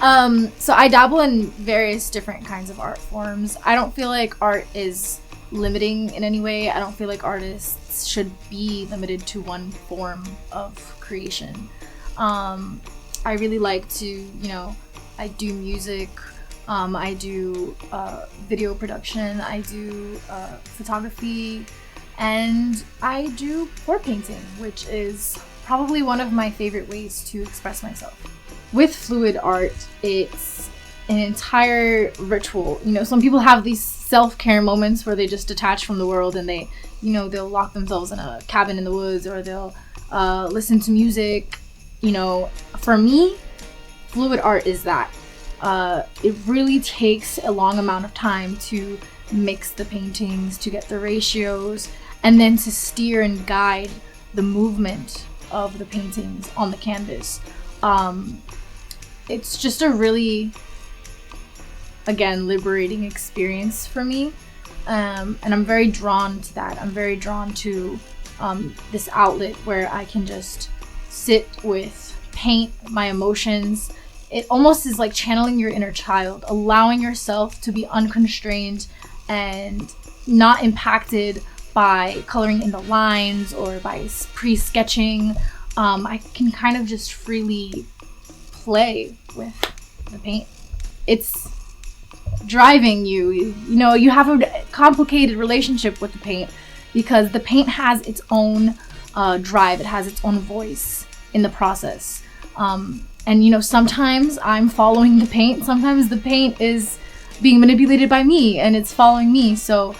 So I dabble in various different kinds of art forms. I don't feel like art is limiting in any way. I don't feel like artists should be limited to one form of creation. I really like to, I do music, I do video production, I do photography, and I do pour painting, which is probably one of my favorite ways to express myself. With fluid art, it's an entire ritual. Some people have these self-care moments where they just detach from the world and they, they'll lock themselves in a cabin in the woods, or they'll listen to music. For me, fluid art is that. It really takes a long amount of time to mix the paintings, to get the ratios, and then to steer and guide the movement of the paintings on the canvas. It's just a really, again, liberating experience for me. And I'm very drawn to that. I'm very drawn to this outlet where I can just sit with paint, my emotions. It almost is like channeling your inner child, allowing yourself to be unconstrained and not impacted by coloring in the lines or by pre-sketching. I can kind of just freely play with the paint. It's driving you. You have a complicated relationship with the paint because the paint has its own drive. It has its own voice in the process. And sometimes I'm following the paint. Sometimes the paint is being manipulated by me and it's following me. So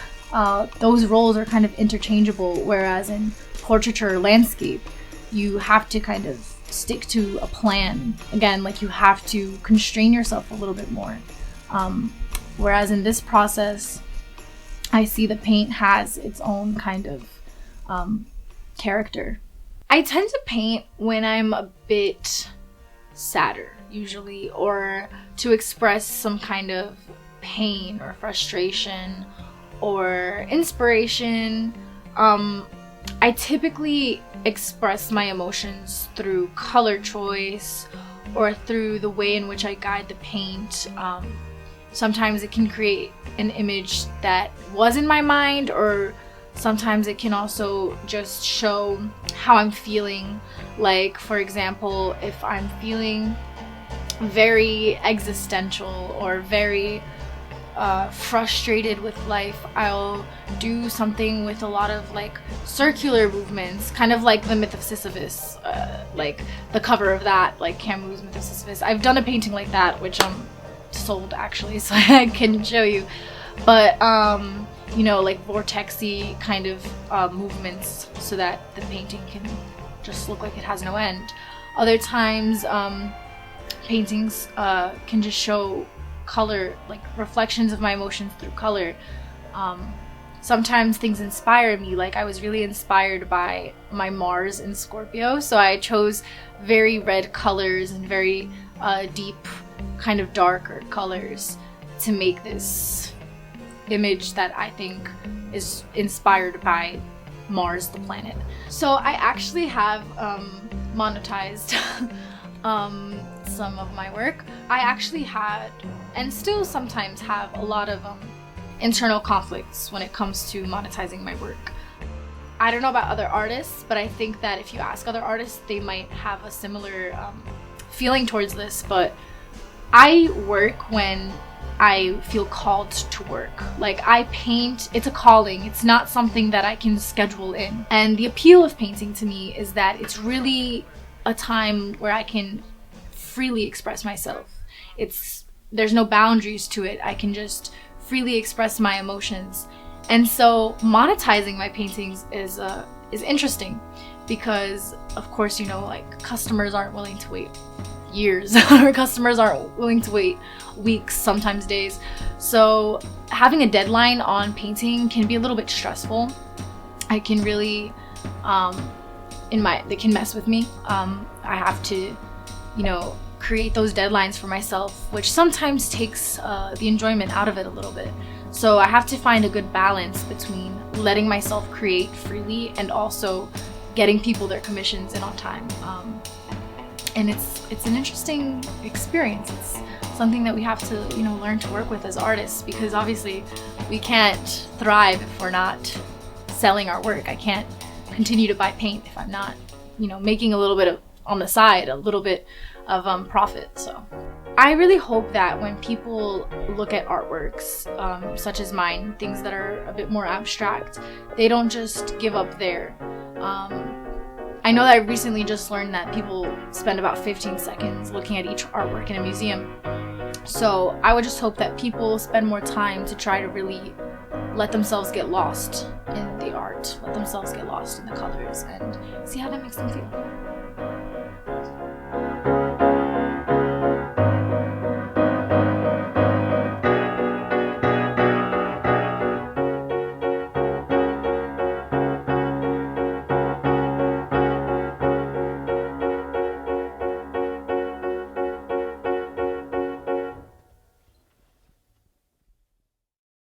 those roles are kind of interchangeable. Whereas in portraiture or landscape, you have to kind of stick to a plan. Again, like you have to constrain yourself a little bit more. Whereas in this process, I see the paint has its own kind of character. I tend to paint when I'm a bit sadder, usually, or to express some kind of pain or frustration or inspiration. I typically express my emotions through color choice or through the way in which I guide the paint. Sometimes it can create an image that was in my mind, or sometimes it can also just show how I'm feeling. Like, for example, if I'm feeling very existential or very frustrated with life, I'll do something with a lot of like circular movements, kind of like the Myth of Sisyphus, like the cover of that, like Camus' Myth of Sisyphus. I've done a painting like that, which I'm sold actually, so I can show you. But like vortexy kind of movements, so that the painting can just look like it has no end. Other times, paintings can just show color, like reflections of my emotions through color. Sometimes things inspire me, like I was really inspired by my Mars in Scorpio, so I chose very red colors and very deep, kind of darker colors to make this image that I think is inspired by Mars, the planet. So I actually have monetized some of my work. I actually had, and still sometimes have, a lot of internal conflicts when it comes to monetizing my work. I don't know about other artists, but I think that if you ask other artists, they might have a similar feeling towards this. But I work when I feel called to work. Like, I paint, it's a calling. It's not something that I can schedule in. And the appeal of painting to me is that it's really a time where I can freely express myself. There's no boundaries to it. I can just freely express my emotions. And so monetizing my paintings is interesting because, of course, like customers aren't willing to wait years or customers aren't willing to wait weeks, sometimes days. So having a deadline on painting can be a little bit stressful. I can really they can mess with me. I have to create those deadlines for myself, which sometimes takes the enjoyment out of it a little bit. So I have to find a good balance between letting myself create freely and also getting people their commissions in on time. And it's an interesting experience. It's something that we have to, you know, learn to work with as artists, because obviously we can't thrive if we're not selling our work. I can't continue to buy paint if I'm not, you know, making a little bit of, on the side, a little bit of profit. So I really hope that when people look at artworks such as mine, things that are a bit more abstract, they don't just give up there. I know that I recently just learned that people spend about 15 seconds looking at each artwork in a museum. So I would just hope that people spend more time to try to really let themselves get lost in the art, let themselves get lost in the colors, and see how that makes them feel.